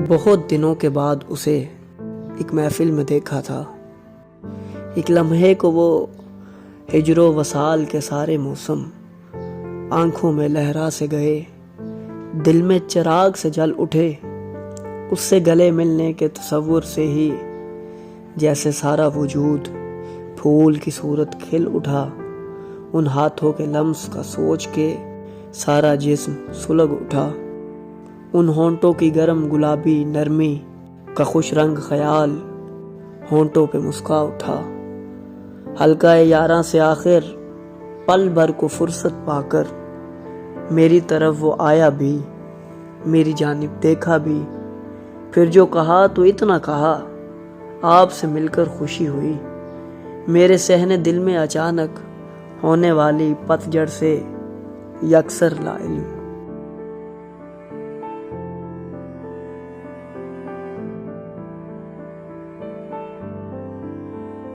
بہت دنوں کے بعد اسے ایک محفل میں دیکھا تھا، ایک لمحے کو وہ ہجر و وصال کے سارے موسم آنکھوں میں لہرا سے گئے، دل میں چراغ سے جل اٹھے، اس سے گلے ملنے کے تصور سے ہی جیسے سارا وجود پھول کی صورت کھل اٹھا، ان ہاتھوں کے لمس کا سوچ کے سارا جسم سلگ اٹھا، ان ہونٹوں کی گرم گلابی نرمی کا خوش رنگ خیال ہونٹوں پہ مسکا اٹھا، حلقہ یاراں سے آخر پل بھر کو فرصت پا کر میری طرف وہ آیا بھی، میری جانب دیکھا بھی، پھر جو کہا تو اتنا کہا، آپ سے مل کر خوشی ہوئی، میرے صحن دل میں اچانک ہونے والی پت جڑ سے یکسر لا علم۔